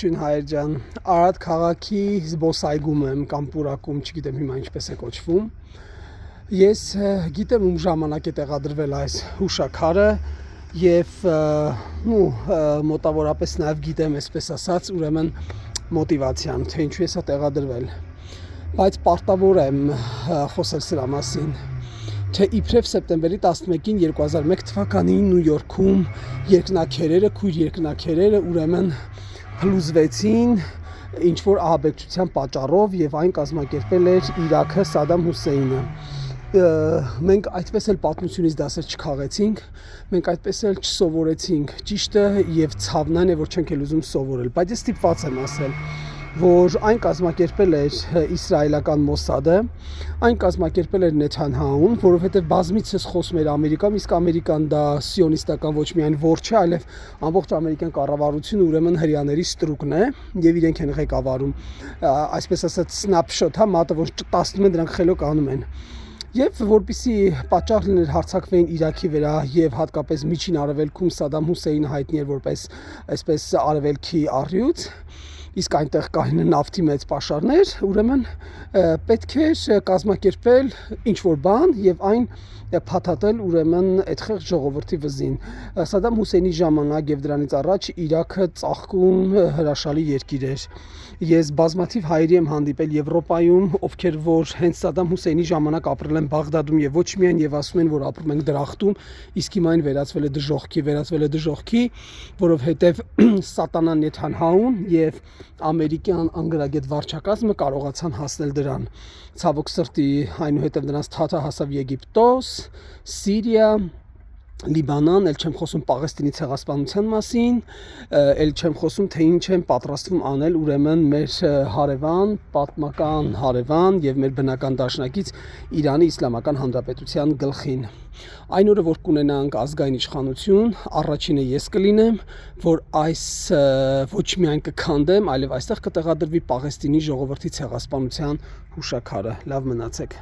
Ողջույն հայր ջան, Արադ քաղաքի զբոսայգում եմ կամ պուրակում, չգիտեմ հիմա ինչպես է կոչվում։ Ես գիտեմ ում ժամանակ է տեղադրվել այս հուշաքարը եւ մոտավորապես նաեւ գիտեմ, այսպես ասած, ուրեմն մոտիվացիան, թե ինչու է սա տեղադրվել։ Բայց պարտավոր եմ խոսել սրա մասին, թե իբրև սեպտեմբերի 11-ին 2001 թվականին Նյու Յորքում երկնաքերերը, քույր երկնաքերերը ուրեմն փլուզվեցին ինչ-որ ահաբեկչության պատճառով եւ այն կազմակերպել էր Իրաքը Սադամ Հուսեյնը։ Մենք այդպես էլ պատմությունից դասեր չքաղեցինք, մենք այդպես էլ չսովորեցինք ճիշտը եւ ցավն այն է, որ չենք էլ ուզում սովորել, բայց ես ստիպված եմ ասել, որ այն կազմակերպել էր իսրայելական Մոսադը, այն կազմակերպել էր Նեթանյահուն, որովհետև բազմիցս խոսում էր Ամերիկան, իսկ Ամերիկան դա սիոնիստական ոչ միայն որ չէ, այլև ամբողջ ամերիկյան կառավարությունը ուրեմն հրեաների ստրուկն է եւ իրենք են ղեկավարում, այսպես ասած snapshot, մատը որ տասնում են դրանք խելոք անում են։ Եվ որպեսզի պատճառ լիներ հարձակվեին Իրաքի վրա եւ հատկապես միջին արևելքում Սադամ Հուսեյնը հայտնի էր որպես այսպես արևելքի առյուծ, իսկ այնտեղ կային նավթի մեծ պաշարներ, ուրեմն պետք էր կազմակերպել ինչ-որ բան եւ այն փաթաթել ուրեմն այդ խեղճ ժողովրդի վզին։ Սադամ Հուսեյնի ժամանակ եւ դրանից առաջ Իրաքը ծաղկուն հրաշալի երկիր էր։ Ես բազմաթիվ հայերի եմ հանդիպել Եվրոպայում, ովքեր որ հենց Սադամ Հուսեյնի ժամանակ ապրել են Բաղդադում եւ ոչ միայն եւ ասում են, որ ապրում են դրախտում, իսկ հիմա այն վերածվել է դժոխքի, որովհետեւ սատանա Նեթանյահուն եւ ամերիկյան անգրագետ վարչակազմը կարողացան հասնել դրան։ Ցավոք սրտի, այնուհետև նրանց թաթը հասավ Եգիպտոս, Սիրիա, Լիբանան, էլ չեմ խոսում Պաղեստինի ցեղասպանության մասին, էլ չեմ խոսում, թե ինչ են պատրաստվում անել ուրեմն մեր հարևան, պատմական հարևան եւ մեր բնական դաշնակից Իրանի Իսլամական Հանրապետության գլխին։ Այն օրը, որ կունենանք ազգային իշխանություն, առաջինը ես կլինեմ, որ այս ոչ միայն կքանդեմ, այլև այստեղ կտեղադրվի Պաղեստինի ժողովրդի ցեղասպանության հուշաքարը։ Լավ մնացեք։